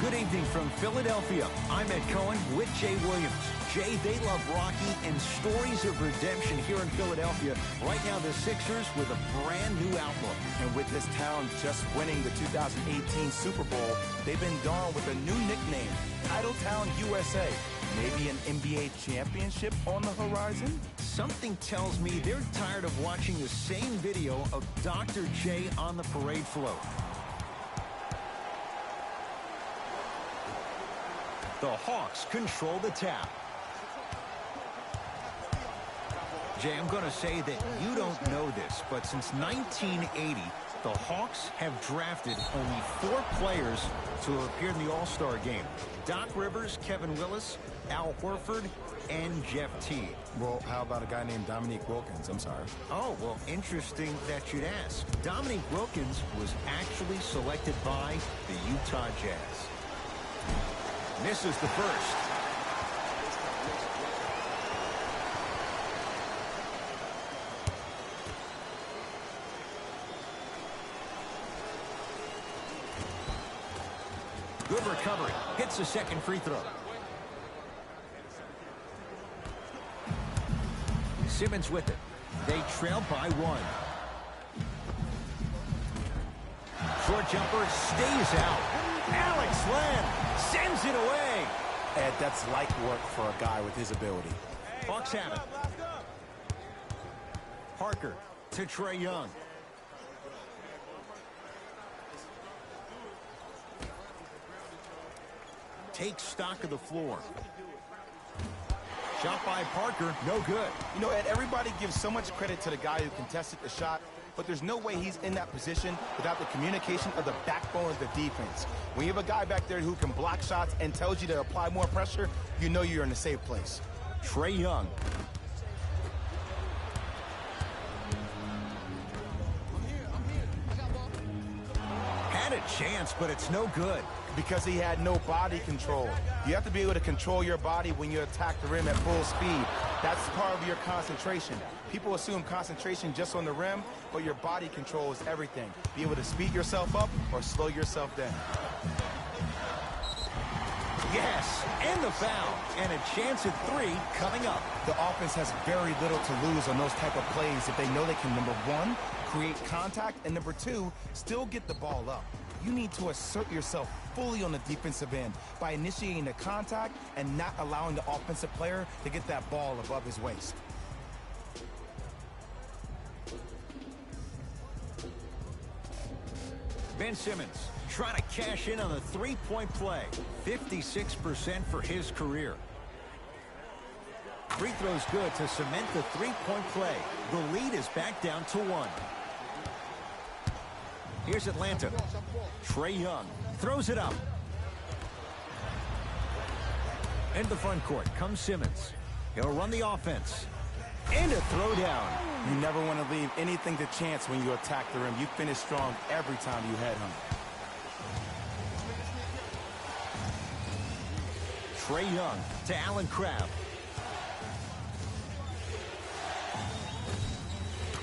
Good evening from Philadelphia. I'm Ed Cohen with Jay Williams. Jay, they love Rocky and stories of redemption here in Philadelphia. Right now, the Sixers with a brand new outlook. And with this town just winning the 2018 Super Bowl, they've been donned with a new nickname, Titletown USA. Maybe an NBA championship on the horizon? Something tells me they're tired of watching the same video of Dr. J on the parade float. The Hawks control the tap. Jay, I'm going to say that you don't know this, but since 1980, the Hawks have drafted only 4 players to appear in the All-Star game. Doc Rivers, Kevin Willis, Al Horford, and Jeff Teague. Well, how about a guy named Dominique Wilkins? I'm sorry. Oh, well, interesting that you'd ask. Dominique Wilkins was actually selected by the Utah Jazz. Misses the first. Good recovery. Hits the second free throw. Simmons with it. They trail by 1. Short jumper stays out. Alex Len sends it away. Ed, that's light work for a guy with his ability. Hawks have it. Parker to Trae Young. Takes stock of the floor. Shot by Parker, no good. You know, Ed, everybody gives so much credit to the guy who contested the shot, but there's no way he's in that position without the communication of the backbone of the defense. When you have a guy back there who can block shots and tells you to apply more pressure, you know you're in a safe place. Trae Young. Had a chance, but it's no good. Because he had no body control. You have to be able to control your body when you attack the rim at full speed. That's part of your concentration. People assume concentration just on the rim, but your body control is everything. Be able to speed yourself up or slow yourself down. Yes, and the foul. And a chance at 3 coming up. The offense has very little to lose on those type of plays if they know they can, number 1, create contact, and number 2, still get the ball up. You need to assert yourself fully on the defensive end by initiating the contact and not allowing the offensive player to get that ball above his waist. Ben Simmons trying to cash in on the three-point play. 56% for his career. Free throw's good to cement the three-point play. The lead is back down to 1. Here's Atlanta. Trae Young throws it up. Into the front court comes Simmons. He'll run the offense. And a throwdown. You never want to leave anything to chance when you attack the rim. You finish strong every time you headhunt. Trae Young to Allen Crabbe.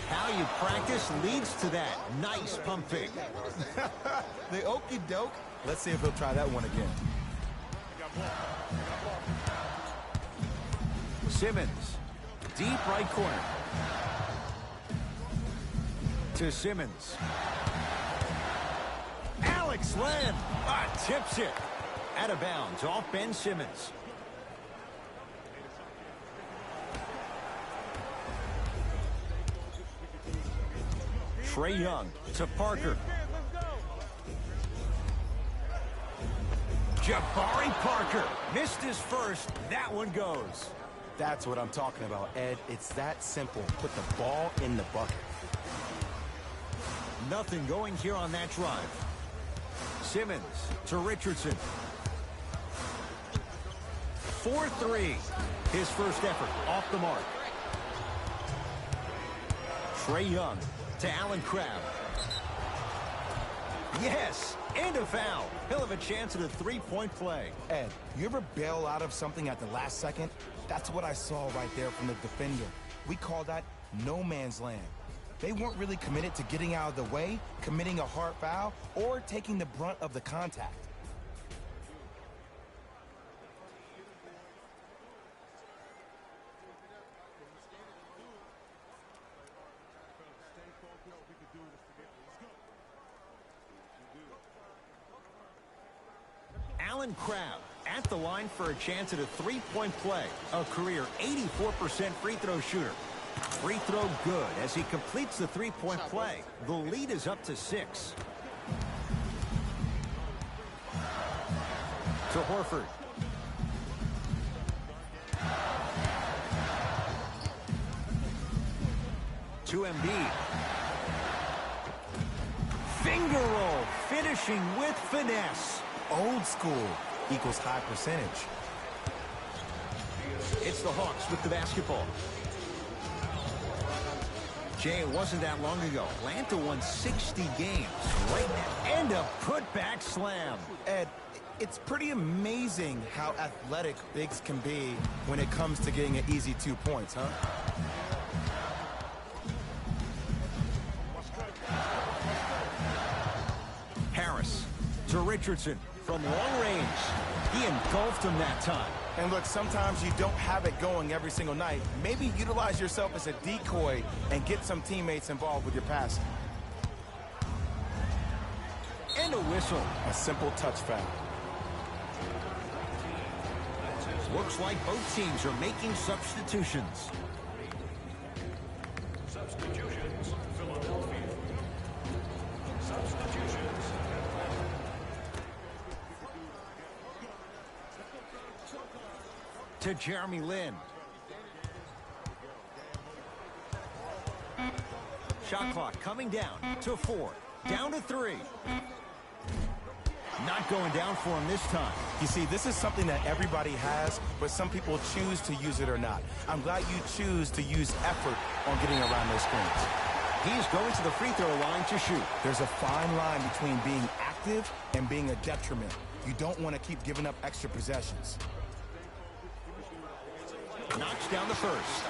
How you practice leads to that. Nice pump fake. The okey doke. Let's see if he'll try that one again. Simmons. Deep right corner. To Simmons. Alex Len. Tips it. Out of bounds off Ben Simmons. Trae Young to Parker. Jabari Parker missed his first. That one goes. That's what I'm talking about, Ed. It's that simple. Put the ball in the bucket. Nothing going here on that drive. Simmons to Richardson. 4-3. His first effort off the mark. Trae Young to Allen Crabbe. Yes, and a foul. He'll have a chance at a three-point play. Ed, you ever bail out of something at the last second? That's what I saw right there from the defender. We call that no man's land. They weren't really committed to getting out of the way, committing a hard foul, or taking the brunt of the contact. Alan Crabb at the line for a chance at a three-point play. A career 84% free throw shooter. Free throw good as he completes the three-point play. The lead is up to 6. To Horford. To Embiid. Finger roll, finishing with finesse. Old school equals high percentage. It's the Hawks with the basketball. Jay, it wasn't that long ago. Atlanta won 60 games right now. And a putback slam. Ed, it's pretty amazing how athletic bigs can be when it comes to getting an easy 2 points, huh? Harris to Richardson from long range. He engulfed him that time. And look, sometimes you don't have it going every single night. Maybe utilize yourself as a decoy and get some teammates involved with your passing. And a whistle. A simple touch foul. Looks like both teams are making substitutions. Substitutions, Philadelphia. Substitutions. To Jeremy Lin. Shot clock coming down to 4. Down to 3. Not going down for him this time. You see, this is something that everybody has, but some people choose to use it or not. I'm glad you choose to use effort on getting around those screens. He's going to the free throw line to shoot. There's a fine line between being active and being a detriment. You don't want to keep giving up extra possessions. Knocks down the first.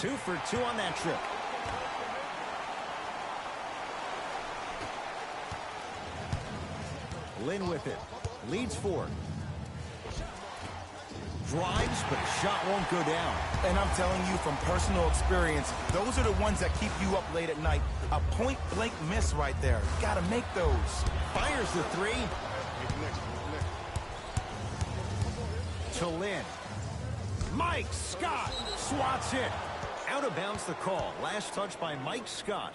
Two for 2 on that trip. Lin with it. Leads 4. Drives, but a shot won't go down. And I'm telling you from personal experience, those are the ones that keep you up late at night. A point-blank miss right there. You got to make those. Fires the 3. To Lin. Mike Scott swats it. Out of bounds the call. Last touch by Mike Scott.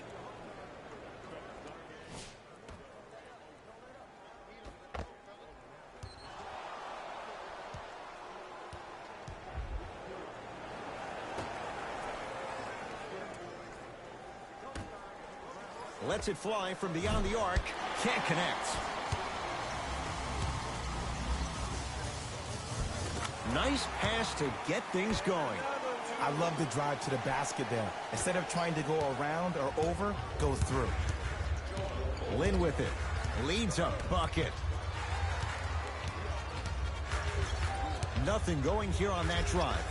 Lets it fly from beyond the arc. Can't connect. Nice pass to get things going. I love the drive to the basket there. Instead of trying to go around or over, go through. Lin with it. Leads a bucket. Nothing going here on that drive.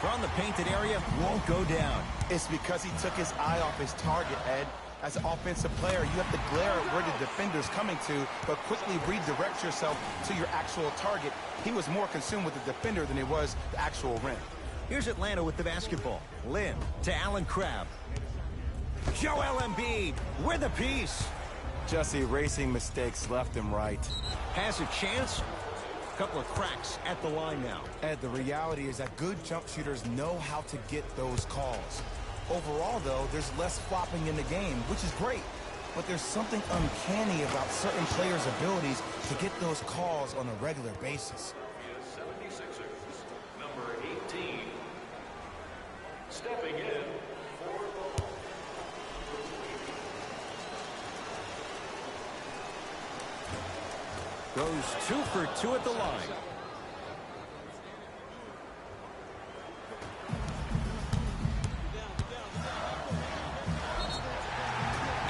From the painted area, won't go down. It's because he took his eye off his target, Ed. As an offensive player, you have to glare at where the defender's coming to, but quickly redirect yourself to your actual target. He was more consumed with the defender than he was the actual rim. Here's Atlanta with the basketball. Lin to Alan Crabb. Joel Embiid with a piece. Just erasing mistakes left and right. Has a chance. Couple of cracks at the line now. Ed, the reality is that good jump shooters know how to get those calls. Overall, though, there's less flopping in the game, which is great. But there's something uncanny about certain players' abilities to get those calls on a regular basis. 76ers, number 18. Stepping in for the... Goes 2 for 2 at the line.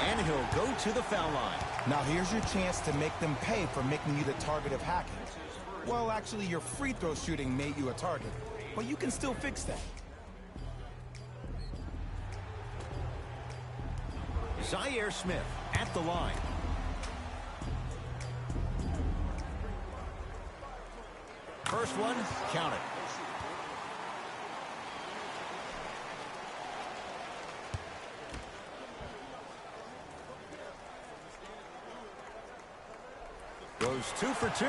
And he'll go to the foul line. Now here's your chance to make them pay for making you the target of hacking. Well, actually, your free throw shooting made you a target, but you can still fix that. Zaire Smith at the line. First one, count it. Goes 2 for 2.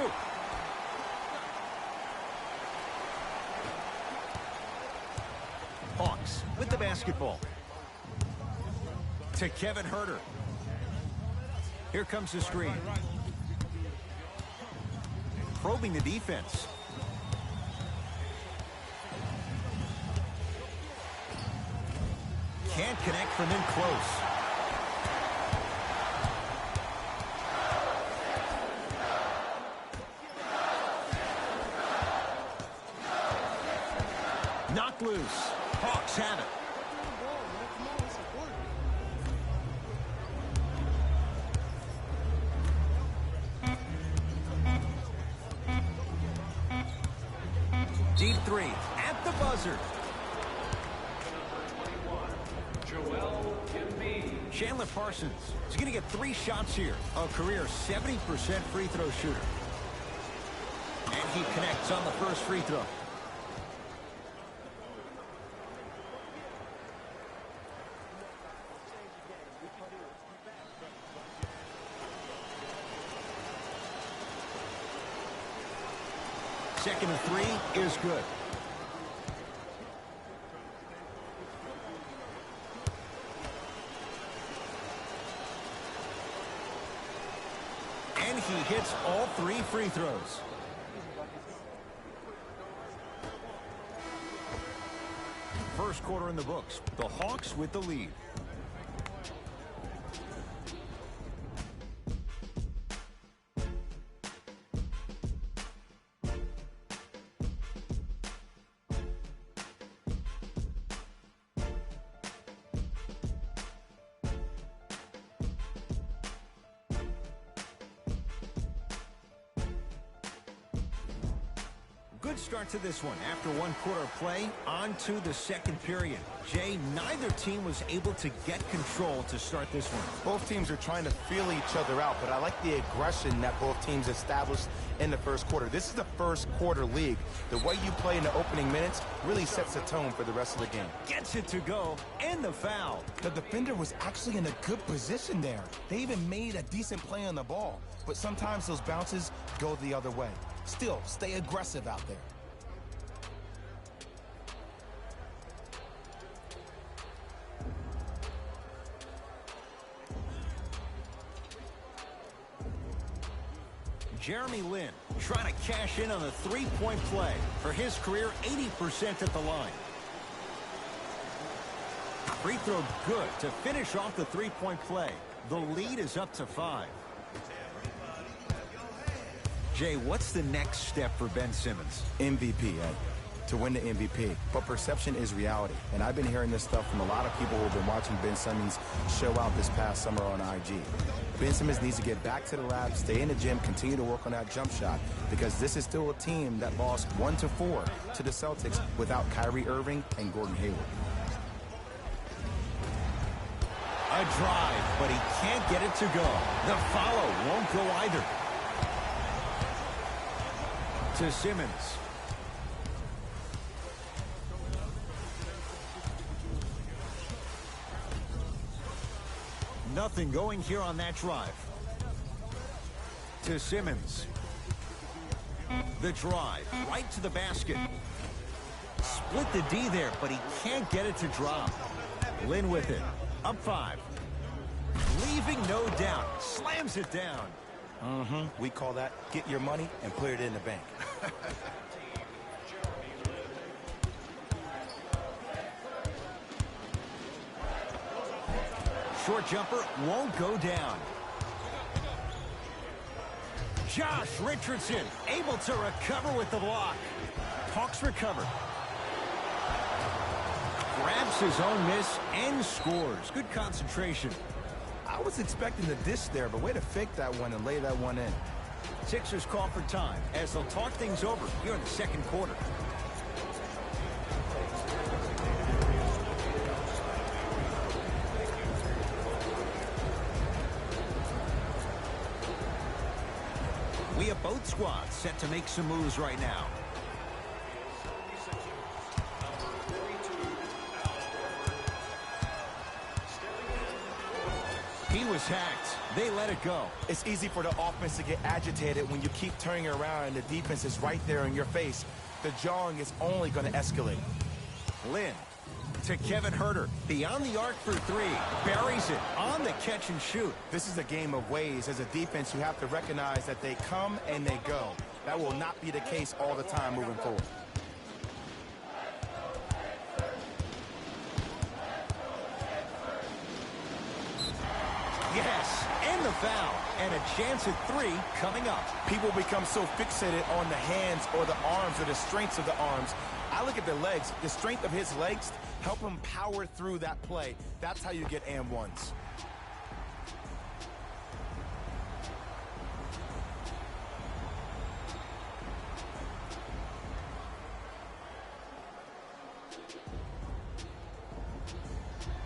Hawks with the basketball. To Kevin Huerter. Here comes the screen. Probing the defense. Can't connect from in close. Knocked loose. Hawks have it. Deep three at the buzzer. Chandler Parsons is going to get 3 shots here. A career 70% free throw shooter. And he connects on the first free throw. Second and 3 is good. And he hits all 3 free throws. First quarter in the books. The Hawks with the lead. Good start to this one. After 1 quarter of play, on to the second period. Jay, neither team was able to get control to start this one. Both teams are trying to feel each other out, but I like the aggression that both teams established in the first quarter. This is the first quarter league. The way you play in the opening minutes really sets the tone for the rest of the game. Gets it to go, and the foul. The defender was actually in a good position there. They even made a decent play on the ball, but sometimes those bounces go the other way. Still, stay aggressive out there. Jeremy Lin trying to cash in on a 3-point play. For his career, 80% at the line. Free throw good to finish off the 3-point play. The lead is up to 5. Jay, what's the next step for Ben Simmons? MVP, Ed. To win the MVP. But perception is reality. And I've been hearing this stuff from a lot of people who have been watching Ben Simmons show out this past summer on IG. Ben Simmons needs to get back to the lab, stay in the gym, continue to work on that jump shot, because this is still a team that lost 1-4 to the Celtics without Kyrie Irving and Gordon Hayward. A drive, but he can't get it to go. The follow won't go either. To Simmons. Nothing going here on that drive. To Simmons. The drive right to the basket. Split the D there, but he can't get it to drop. Lin with it. Up 5. Leaving no doubt. Slams it down. We call that get your money and put it in the bank. Short jumper won't go down. Josh Richardson able to recover with the block. Hawks recover. Grabs his own miss and scores. Good concentration. I was expecting the dish there, but way to fake that one and lay that one in. Sixers call for time as they'll talk things over here in the second quarter. We have both squads set to make some moves right now. He was hacked. They let it go. It's easy for the offense to get agitated when you keep turning around and the defense is right there in your face. The jawing is only going to escalate. Lynn to Kevin Huerter. Beyond the arc for three. Buries it on the catch and shoot. This is a game of ways. As a defense, you have to recognize that they come and they go. That will not be the case all the time moving forward. Yes, and the foul. And a chance at three coming up. People become so fixated on the hands or the arms or the strengths of the arms. I look at the legs. The strength of his legs help him power through that play. That's how you get and ones.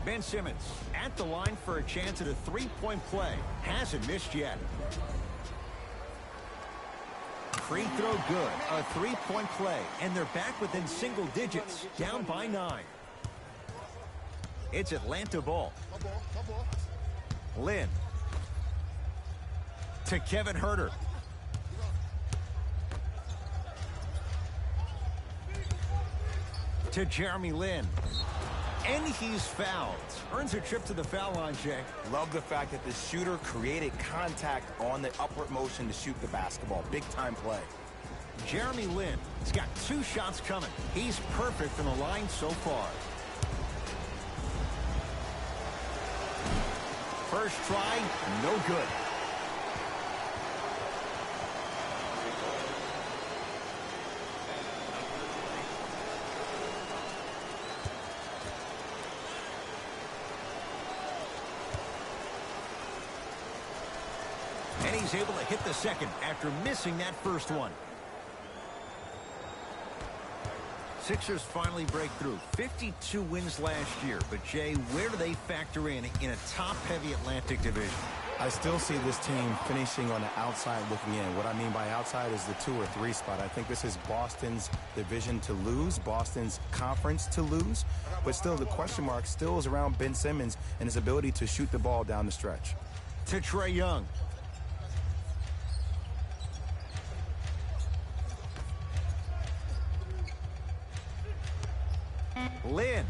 Ben Simmons at the line for a chance at a three-point play. Hasn't missed yet. Free throw good. A three-point play. And they're back within single digits. Down by 9. It's Atlanta ball. Lynn. To Kevin Huerter. To Jeremy Lin. And he's fouled. Earns a trip to the foul line, Jay. Love the fact that the shooter created contact on the upward motion to shoot the basketball. Big-time play. Jeremy Lin has got 2 shots coming. He's perfect from the line so far. First try, no good. And he's able to hit the second after missing that first one. Sixers finally break through. 52 wins last year. But, Jay, where do they factor in a top-heavy Atlantic division? I still see this team finishing on the outside looking in. What I mean by outside is the 2 or 3 spot. I think this is Boston's division to lose, Boston's conference to lose. But still, the question mark still is around Ben Simmons and his ability to shoot the ball down the stretch. To Trae Young. Lynn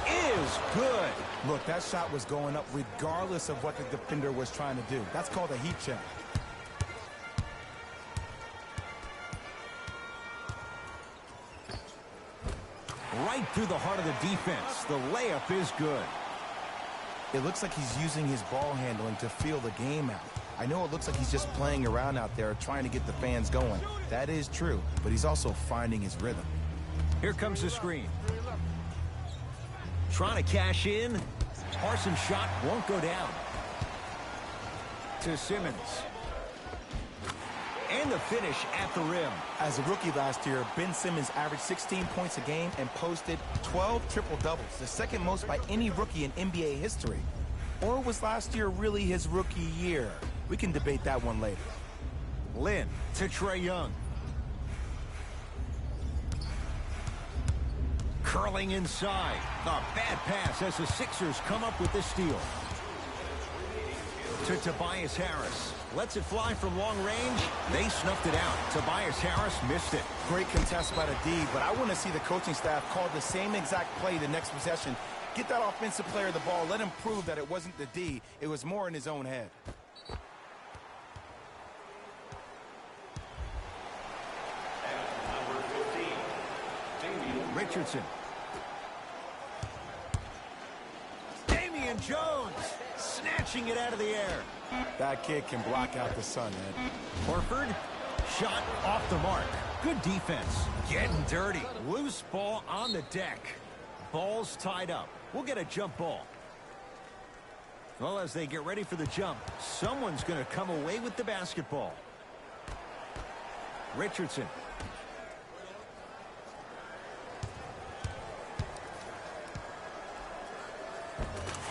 is good. Look, that shot was going up regardless of what the defender was trying to do. That's called a heat check. Right through the heart of the defense. The layup is good. It looks like he's using his ball handling to feel the game out. I know it looks like he's just playing around out there trying to get the fans going. That is true, but he's also finding his rhythm. Here comes the screen. Trying to cash in. Parsons' shot won't go down. To Simmons. And the finish at the rim. As a rookie last year, Ben Simmons averaged 16 points a game and posted 12 triple-doubles, the second most by any rookie in NBA history. Or was last year really his rookie year? We can debate that one later. Lynn to Trae Young. Curling inside. A bad pass as the Sixers come up with the steal. To Tobias Harris. Lets it fly from long range. They snuffed it out. Tobias Harris missed it. Great contest by the D, but I want to see the coaching staff call the same exact play the next possession. Get that offensive player the ball. Let him prove that it wasn't the D. It was more in his own head. Number 15, Damian Richardson. Damian Jones snatching it out of the air. That kid can block out the sun, Ed. Horford, shot off the mark. Good defense. Getting dirty. Loose ball on the deck. Ball's tied up. We'll get a jump ball. Well, as they get ready for the jump, someone's going to come away with the basketball. Richardson.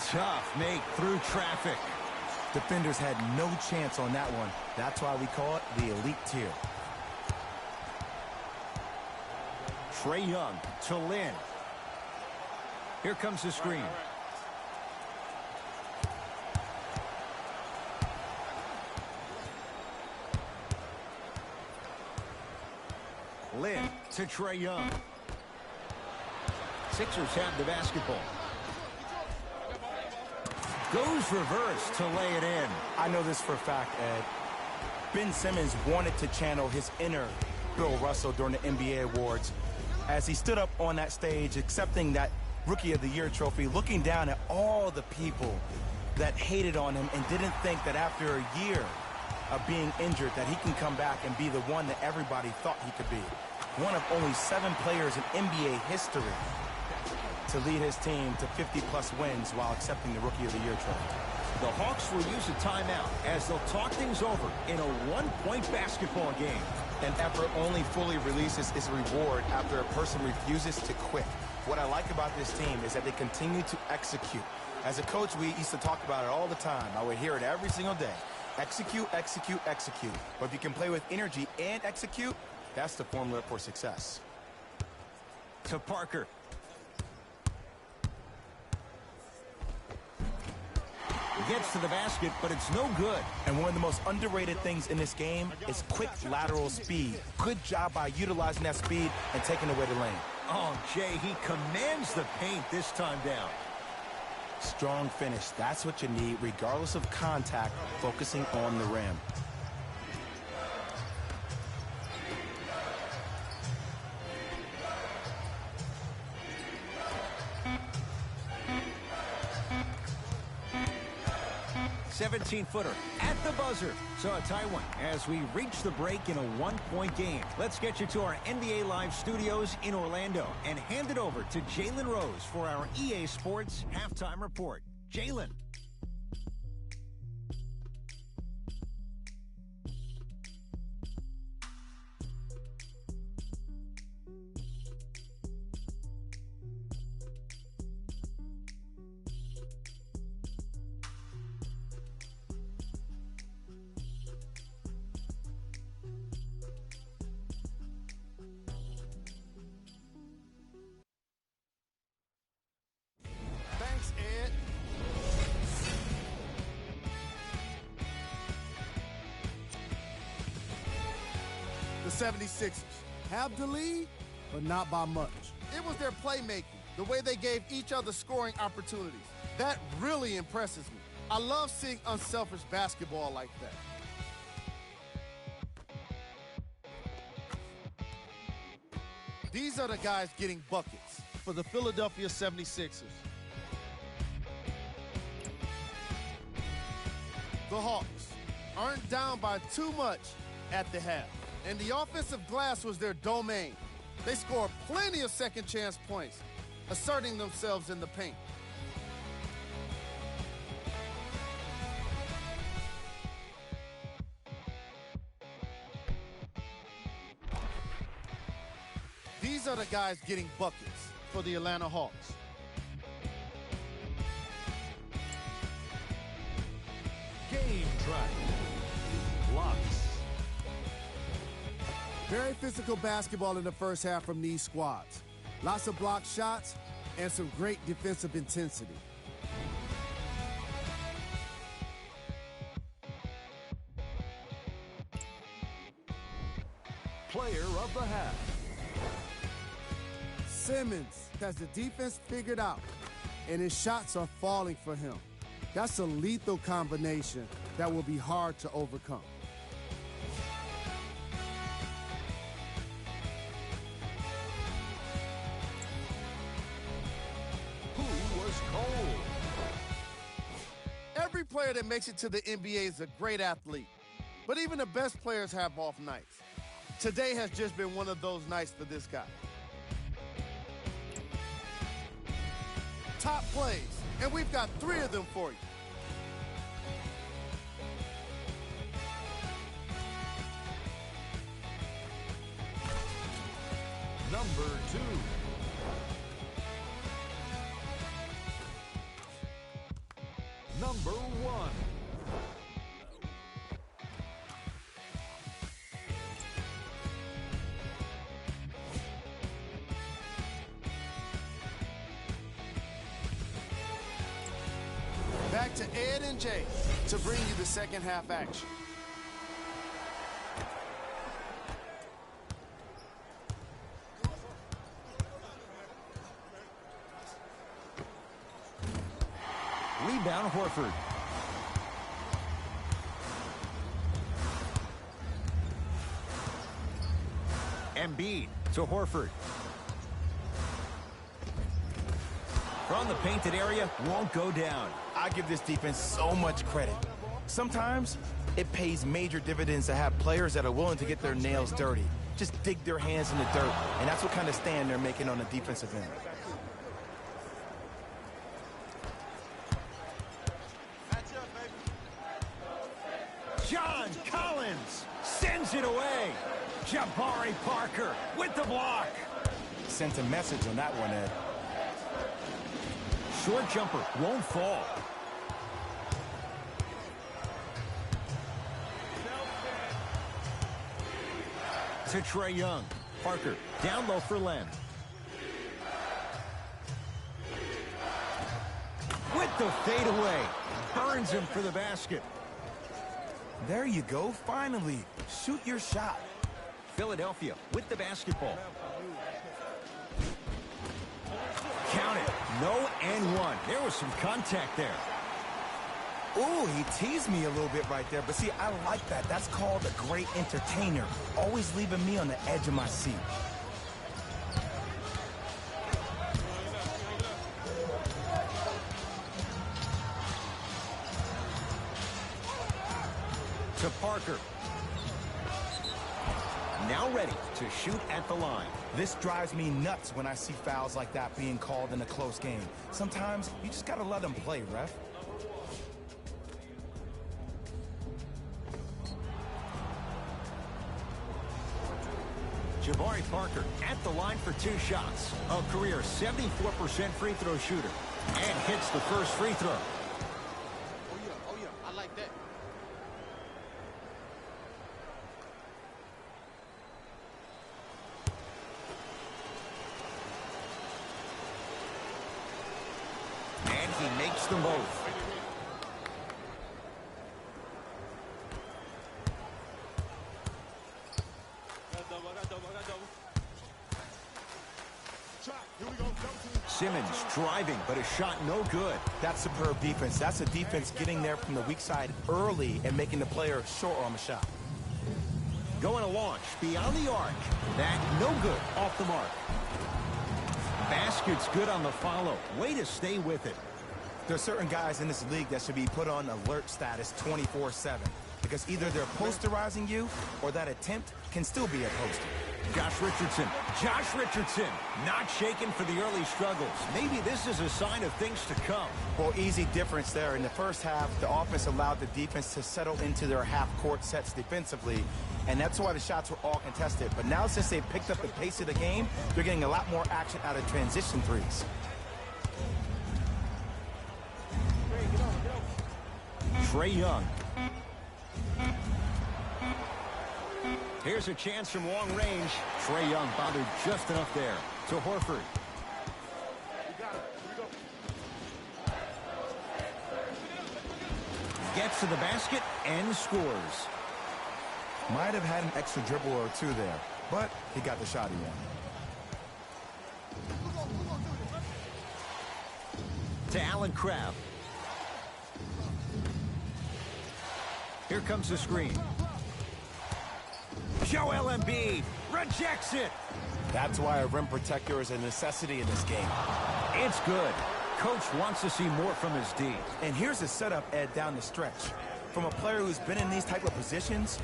Tough make through traffic. Defenders had no chance on that one. That's why we call it the elite tier. Trae Young to Lynn. Here comes the screen. Lin to Trae Young. Sixers have the basketball. Goes reverse to lay it in. I know this for a fact, Ed. Ben Simmons wanted to channel his inner Bill Russell during the NBA awards as he stood up on that stage accepting that Rookie of the Year trophy, looking down at all the people that hated on him and didn't think that after a year of being injured that he can come back and be the one that everybody thought he could be. One of only 7 players in NBA history to lead his team to 50-plus wins while accepting the Rookie of the Year trophy. The Hawks will use a timeout as they'll talk things over in a one-point basketball game. An effort only fully releases its reward after a person refuses to quit. What I like about this team is that they continue to execute. As a coach, we used to talk about it all the time. I would hear it every single day. Execute, execute, execute. But if you can play with energy and execute, that's the formula for success. To Parker. He gets to the basket, but it's no good. And one of the most underrated things in this game is quick lateral speed. Good job by utilizing that speed and taking away the lane. Oh, Jay, he commands the paint this time down. Strong finish. That's what you need, regardless of contact, focusing on the rim. Footer at the buzzer. So a tie one as we reach the break in a one-point game. Let's get you to our NBA Live studios in Orlando and hand it over to Jalen Rose for our EA Sports halftime report. Jalen. Thanks, Ed. The 76ers have the lead, but not by much. It was their playmaking, the way they gave each other scoring opportunities. That really impresses me. I love seeing unselfish basketball like that. These are the guys getting buckets for the Philadelphia 76ers. The Hawks aren't down by too much at the half, and the offensive glass was their domain. They scored plenty of second chance points, asserting themselves in the paint. These are the guys getting buckets for the Atlanta Hawks. Game track. Blocks. Very physical basketball in the first half from these squads. Lots of block shots and some great defensive intensity. Player of the half. Simmons has the defense figured out, and his shots are falling for him. That's a lethal combination that will be hard to overcome. Who was cold? Every player that makes it to the NBA is a great athlete, but even the best players have off nights. Today has just been one of those nights for this guy. Top plays, and we've got 3 of them for you. Number 2. Number 1. Back to Ed and Jay to bring you the second half action. Inbound Horford. Embiid to Horford. From the painted area, won't go down. I give this defense so much credit. Sometimes it pays major dividends to have players that are willing to get their nails dirty. Just dig their hands in the dirt, and that's what kind of stand they're making on the defensive end. John Collins sends it away. Jabari Parker with the block. Sent a message on that one, Ed. Short jumper won't fall. To Trae Young. Parker down low for Len. With the fadeaway. Burns him for the basket. There you go, finally. Shoot your shot. Philadelphia with the basketball. Count it. No and one. There was some contact there. Ooh, he teased me a little bit right there. But see, I like that. That's called a great entertainer. Always leaving me on the edge of my seat. To Parker. Now ready to shoot at the line. This drives me nuts when I see fouls like that being called in a close game. Sometimes you just gotta let them play, ref. Jabari Parker at the line for 2 shots. A career 74% free throw shooter. And hits the first free throw. Oh yeah, I like that. And he makes them both. Simmons driving, but a shot no good. That's superb defense. That's a defense getting there from the weak side early and making the player short on the shot. Going to launch beyond the arc. That no good off the mark. Basket's good on the follow. Way to stay with it. There are certain guys in this league that should be put on alert status 24/7 because either they're posterizing you or that attempt can still be a poster. Josh Richardson. Josh Richardson not shaken for the early struggles. Maybe this is a sign of things to come. Well, easy difference there. In the first half, the offense allowed the defense to settle into their half-court sets defensively, and that's why the shots were all contested. But now since they picked up the pace of the game, they're getting a lot more action out of transition threes. Trae Young. Here's a chance from long range. Trae Young bothered just enough there. To Horford. Gets to the basket and scores. Might have had an extra dribble or two there, but he got the shot he wanted. To Allen Crabbe. Here comes the screen. Joel Embiid rejects it. That's why a rim protector is a necessity in this game. It's good. Coach wants to see more from his D. And here's the setup, Ed, down the stretch. From a player who's been in these type of positions,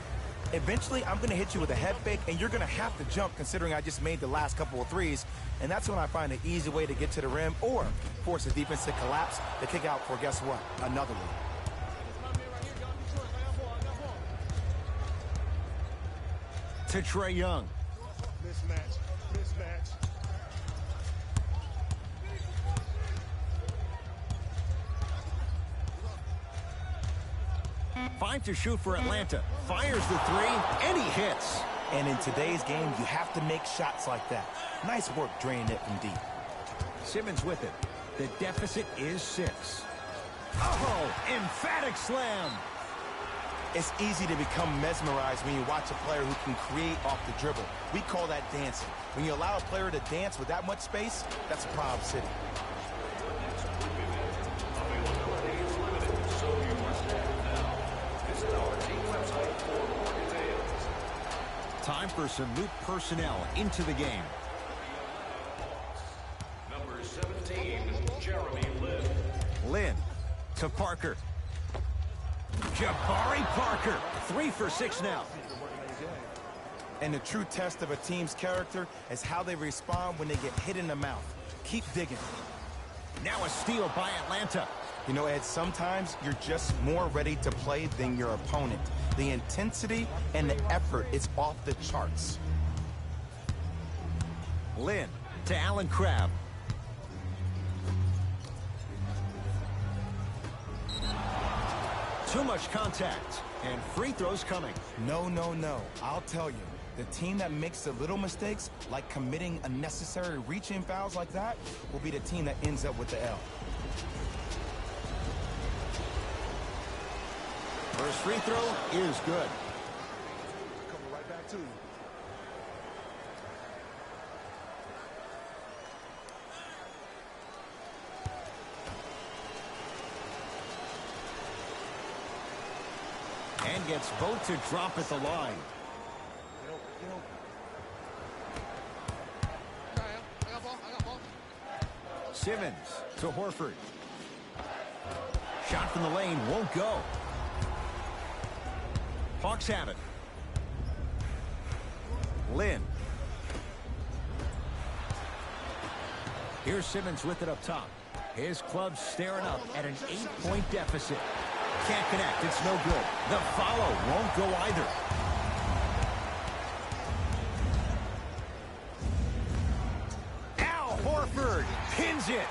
eventually I'm going to hit you with a head fake, and you're going to have to jump considering I just made the last couple of threes. And that's when I find an easy way to get to the rim or force the defense to collapse to kick out for, guess what, another one. To Trae Young. Mismatch. 5 to shoot for Atlanta. Fires the 3, and he hits. And in today's game, you have to make shots like that. Nice work draining it from deep. Simmons with it. The deficit is 6. Oh, emphatic slam. It's easy to become mesmerized when you watch a player who can create off the dribble. We call that dancing. When you allow a player to dance with that much space, that's a problem city. Time for some new personnel into the game. Number 17, Jeremy Lin. Lin to Parker. Jabari Parker, 3 for 6 now. And the true test of a team's character is how they respond when they get hit in the mouth. Keep digging. Now a steal by Atlanta. You know, Ed, sometimes you're just more ready to play than your opponent. The intensity and the effort is off the charts. Lin to Allen Crabbe. Too much contact, and free throws coming. No, no, no. I'll tell you. The team that makes the little mistakes, like committing unnecessary reach-in fouls like that, will be the team that ends up with the L. First free throw is good. Coming right back to you. And gets both to drop at the line. Simmons to Horford. Shot from the lane won't go. Hawks have it. Lin. Here's Simmons with it up top. His club's staring up at an 8-point deficit. Can't connect. It's no good. The follow won't go either. Al Horford pins it.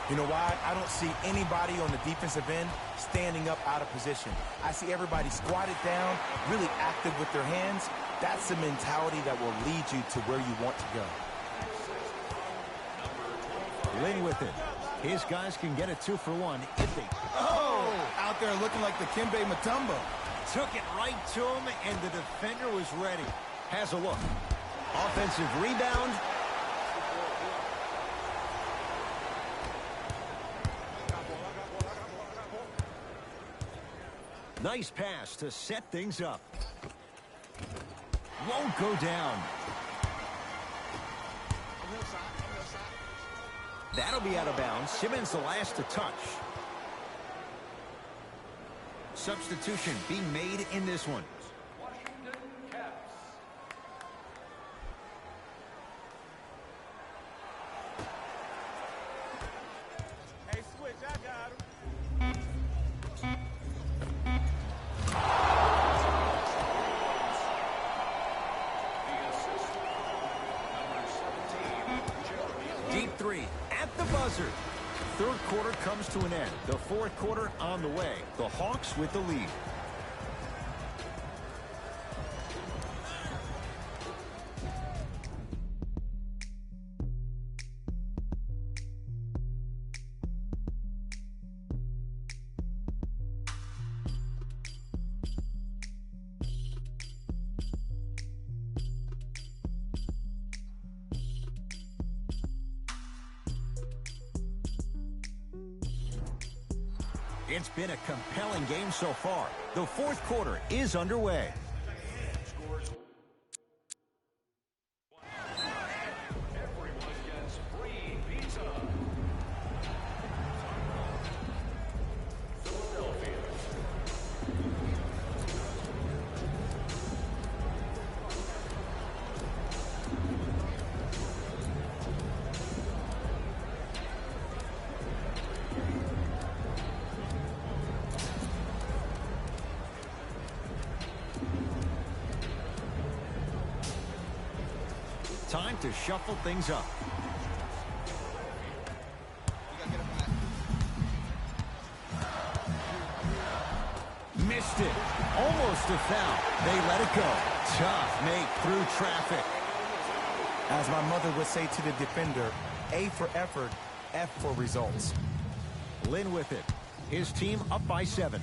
You know why? I don't see anybody on the defensive end standing up out of position. I see everybody squatted down, really active with their hands. That's the mentality that will lead you to where you want to go. Lin with it. His guys can get a 2-for-1 if they... Oh! Out there looking like the Kimbe Mutombo. Took it right to him, and the defender was ready. Has a look. Offensive rebound. Nice pass to set things up. Won't go down. That'll be out of bounds. Simmons the last to touch. Substitution being made in this one. Washington Caps. Hey, switch, I got him. Deep three at the buzzer. Third quarter comes to an end. The fourth quarter on the way. The Hawks with the lead. It's been a compelling game so far. The fourth quarter is underway. Everyone gets free pizza. Philadelphia. Time to shuffle things up. Missed it. Almost a foul. They let it go. Tough make through traffic. As my mother would say to the defender, A for effort, F for results. Lin with it. His team up by 7.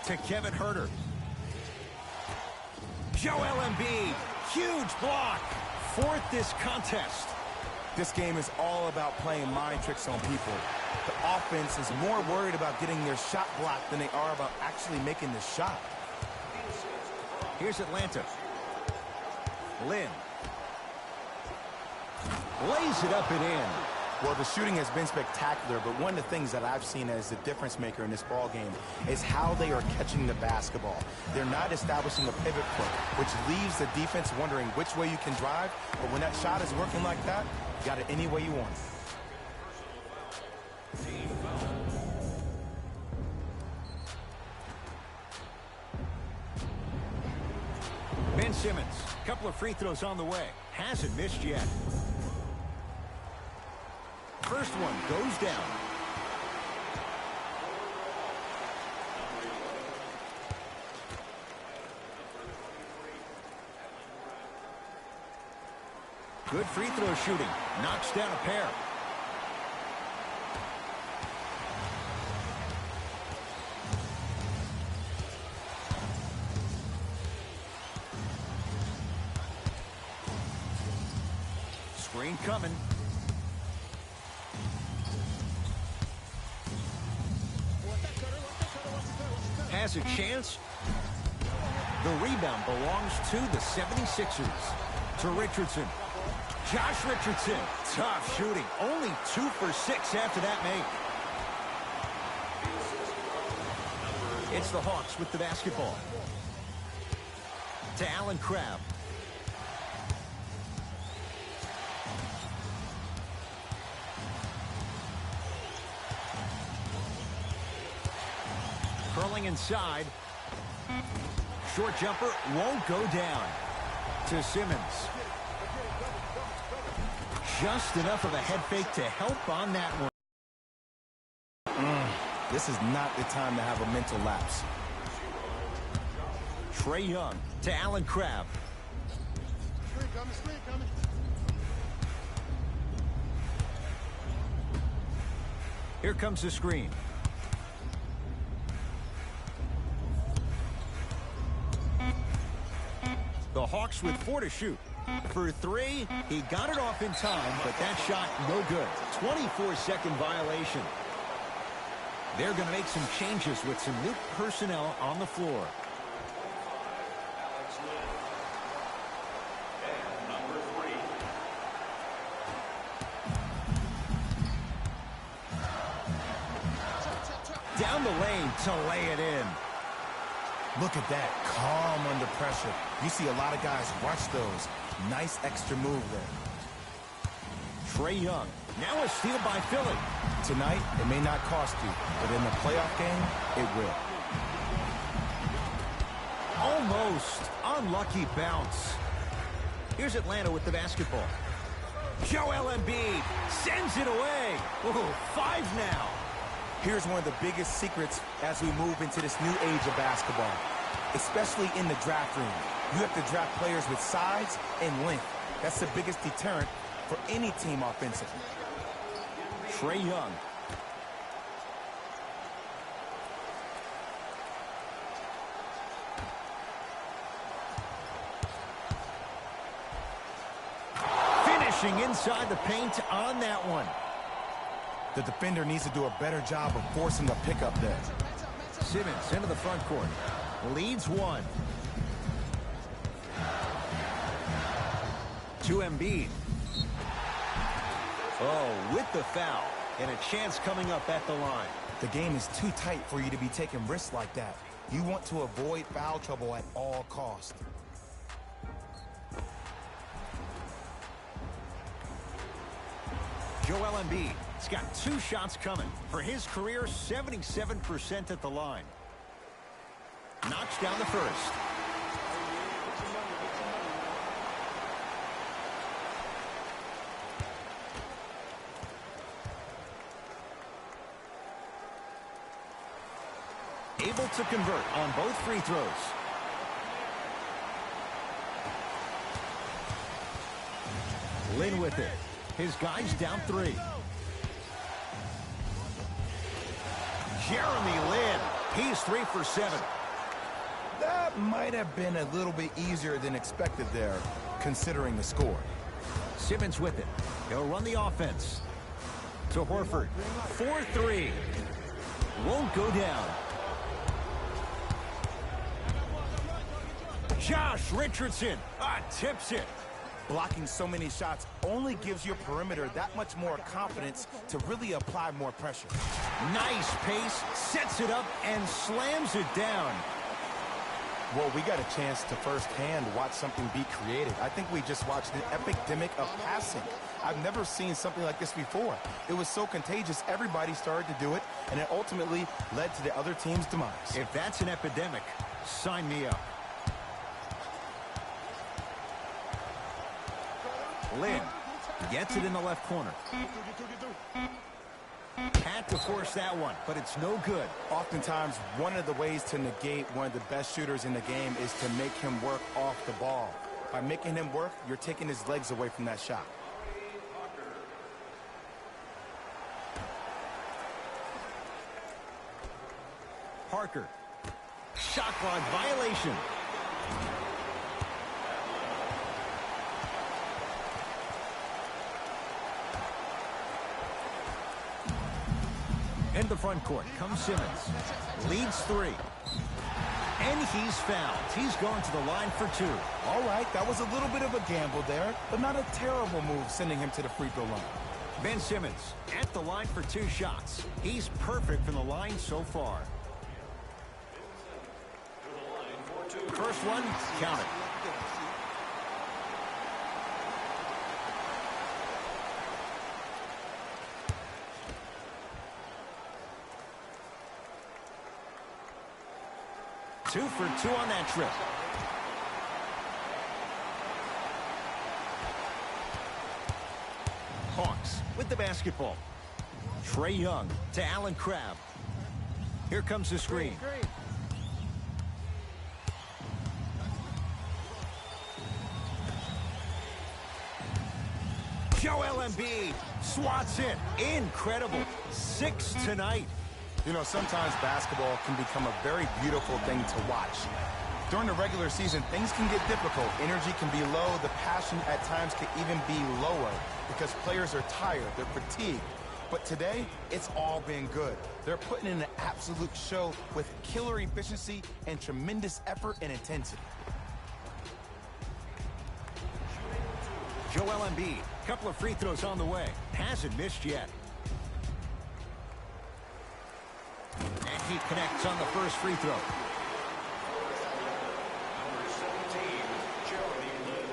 To Kevin Huerter. Joel Embiid. Huge block. Fourth this contest. This game is all about playing mind tricks on people. The offense is more worried about getting their shot blocked than they are about actually making the shot. Here's Atlanta. Lynn. Lays it up and in. Well, the shooting has been spectacular, but one of the things that I've seen as the difference maker in this ball game is how they are catching the basketball. They're not establishing a pivot foot, which leaves the defense wondering which way you can drive, but when that shot is working like that, you got it any way you want. Ben Simmons, a couple of free throws on the way. Hasn't missed yet. First one goes down. Good free throw shooting. Knocks down a pair. Screen coming. Has a chance. The rebound belongs to the 76ers. To Richardson. Josh Richardson. Tough shooting. Only 2 for 6 after that make. It's the Hawks with the basketball. To Allen Crabbe. Curling inside. Short jumper won't go down. To Simmons. Just enough of a head fake to help on that one. This is not the time to have a mental lapse. Trae Young to Allen Crabbe. Screen coming. Here comes the screen. The Hawks with 4 to shoot. For 3, he got it off in time, but that shot no good. 24-second violation. They're going to make some changes with some new personnel on the floor. Number 3. Down the lane to lay it in. Look at that, calm under pressure. You see a lot of guys rush those. Nice extra move there. Trae Young, now a steal by Philly. Tonight, it may not cost you, but in the playoff game, it will. Almost. Unlucky bounce. Here's Atlanta with the basketball. Joel Embiid sends it away. Oh, 5 now. Here's one of the biggest secrets as we move into this new age of basketball, especially in the draft room. You have to draft players with size and length. That's the biggest deterrent for any team offensively. Trae Young. Finishing inside the paint on that one. The defender needs to do a better job of forcing the pickup there. Simmons into the front court. Leads 1. To Embiid. Oh, with the foul. And a chance coming up at the line. The game is too tight for you to be taking risks like that. You want to avoid foul trouble at all costs. Joel Embiid. He's got 2 shots coming. For his career, 77% at the line. Knocks down the first. Able to convert on both free throws. Lynn with it. His guys down 3. Jeremy Lin. He's 3 for 7. That might have been a little bit easier than expected there, considering the score. Simmons with it. He'll run the offense. To Horford. 4-3. Won't go down. Josh Richardson tips it. Blocking so many shots only gives your perimeter that much more confidence to really apply more pressure. Nice pace, sets it up, and slams it down. Well, we got a chance to firsthand watch something be created. I think we just watched an epidemic of passing. I've never seen something like this before. It was so contagious, everybody started to do it, and it ultimately led to the other team's demise. If that's an epidemic, sign me up. Lynn gets it in the left corner. Had to force that one, but it's no good. Oftentimes, one of the ways to negate one of the best shooters in the game is to make him work off the ball. By making him work, you're taking his legs away from that shot. Parker. Shot clock violation. In the front court comes Simmons. Leads 3. And he's fouled. He's going to the line for 2. All right, that was a little bit of a gamble there, but not a terrible move sending him to the free throw line. Ben Simmons at the line for 2 shots. He's perfect from the line so far. First one, count it. Two for 2 on that trip. Hawks with the basketball. Trae Young to Allen Crabbe. Here comes the screen. Joel Embiid swats it. Incredible. 6 tonight. You know, sometimes basketball can become a very beautiful thing to watch. During the regular season, things can get difficult. Energy can be low. The passion at times can even be lower because players are tired. They're fatigued. But today, it's all been good. They're putting in an absolute show with killer efficiency and tremendous effort and intensity. Joel Embiid, couple of free throws on the way. Hasn't missed yet. And he connects on the first free throw. Number 17, Jeremy Lin.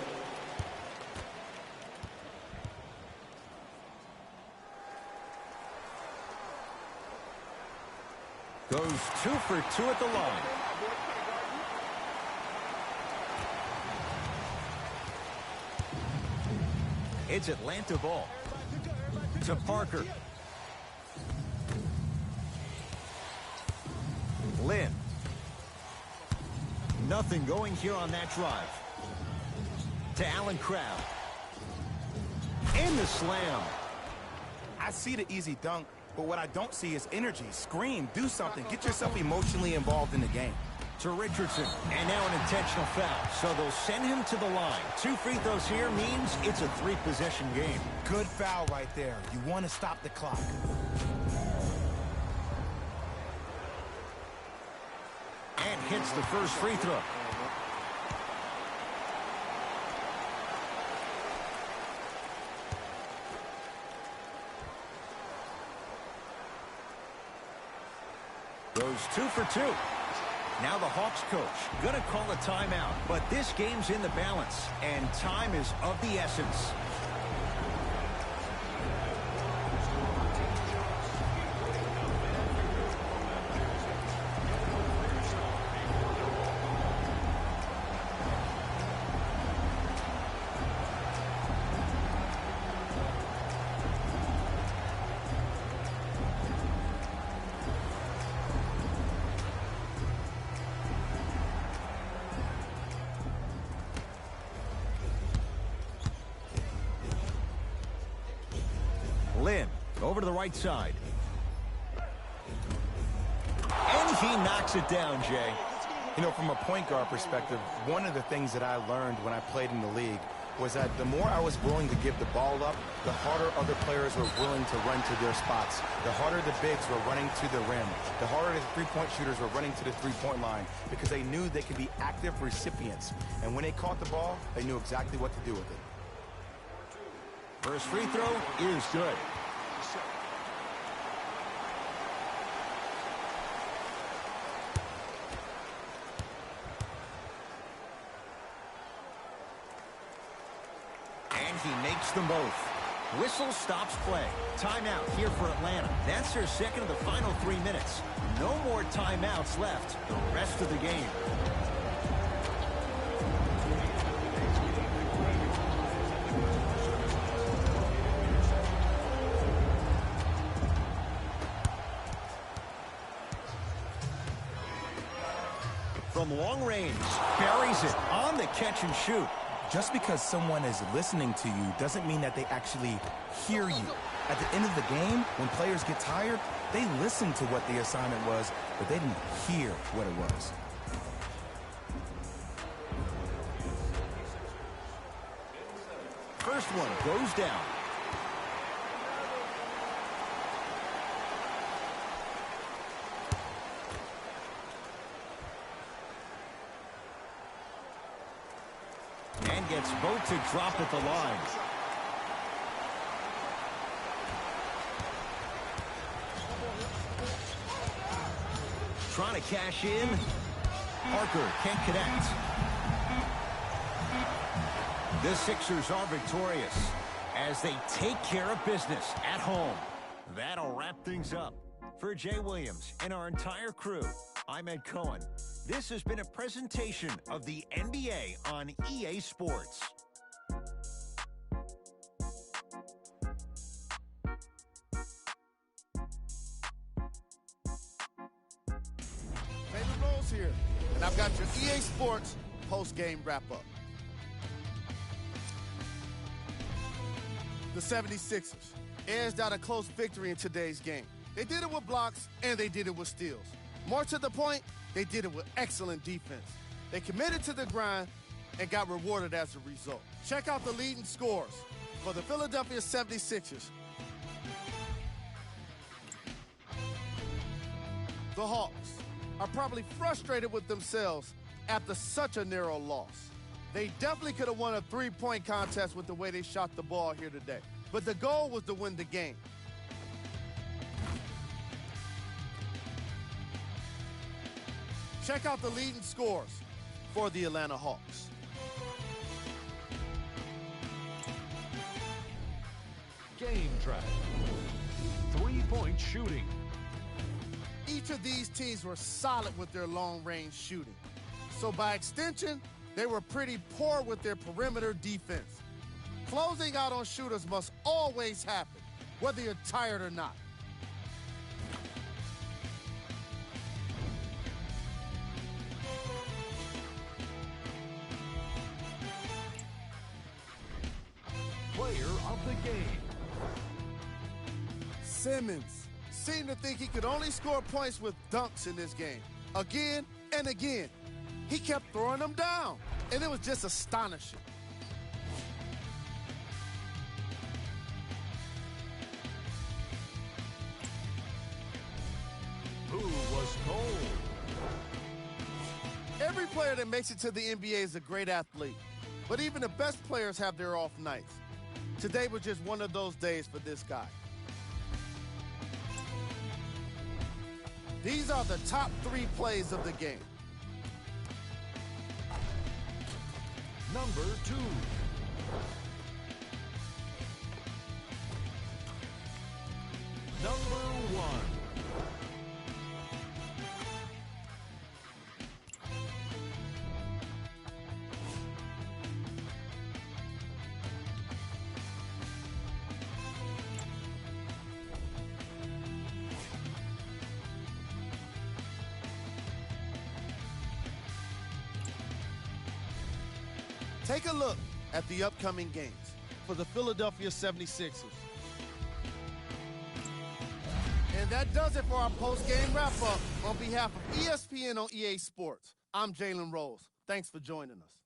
Goes 2 for 2 at the line. It's Atlanta ball. To Parker. Lynn. Nothing going here on that drive. To Allen Crabbe. In the slam. I see the easy dunk, but what I don't see is energy. Scream, do something. Get yourself emotionally involved in the game. To Richardson. And now an intentional foul. So they'll send him to the line. 2 free throws here means it's a 3-possession game. Good foul right there. You want to stop the clock. And hits the first free throw. Goes 2 for 2. Now the Hawks coach gonna call a timeout, but this game's in the balance, and time is of the essence. Lynn over to the right side. And he knocks it down, Jay. You know, from a point guard perspective, one of the things that I learned when I played in the league was that the more I was willing to give the ball up, the harder other players were willing to run to their spots. The harder the bigs were running to the rim. The harder the three-point shooters were running to the three-point line because they knew they could be active recipients. And when they caught the ball, they knew exactly what to do with it. First free throw is good. And he makes them both. Whistle stops play. Timeout here for Atlanta. That's their second of the final 3 minutes. No more timeouts left the rest of the game. From long range, buries it on the catch and shoot. Just because someone is listening to you doesn't mean that they actually hear you. At the end of the game, when players get tired, they listen to what the assignment was, but they didn't hear what it was. First one goes down. And gets both to drop at the line. Trying to cash in. Parker can't connect. The Sixers are victorious as they take care of business at home. That'll wrap things up. For Jay Williams and our entire crew, I'm Ed Cohen. This has been a presentation of the NBA on EA Sports. Jalen Rose here, and I've got your EA Sports post-game wrap-up. The 76ers edged out a close victory in today's game. They did it with blocks, and they did it with steals. More to the point, they did it with excellent defense. They committed to the grind and got rewarded as a result. Check out the leading scores for the Philadelphia 76ers. The Hawks are probably frustrated with themselves after such a narrow loss. They definitely could have won a three-point contest with the way they shot the ball here today. But the goal was to win the game. Check out the leading scores for the Atlanta Hawks. Game track. Three-point shooting. Each of these teams were solid with their long-range shooting. So by extension, they were pretty poor with their perimeter defense. Closing out on shooters must always happen, whether you're tired or not. Player of the game. Simmons seemed to think he could only score points with dunks in this game. Again and again. He kept throwing them down, and it was just astonishing. Who was cold? Every player that makes it to the NBA is a great athlete, but even the best players have their off nights. Today was just one of those days for this guy. These are the top 3 plays of the game. Number 2. Number 1. Take a look at the upcoming games for the Philadelphia 76ers. And that does it for our post-game wrap-up. On behalf of ESPN on EA Sports, I'm Jalen Rose. Thanks for joining us.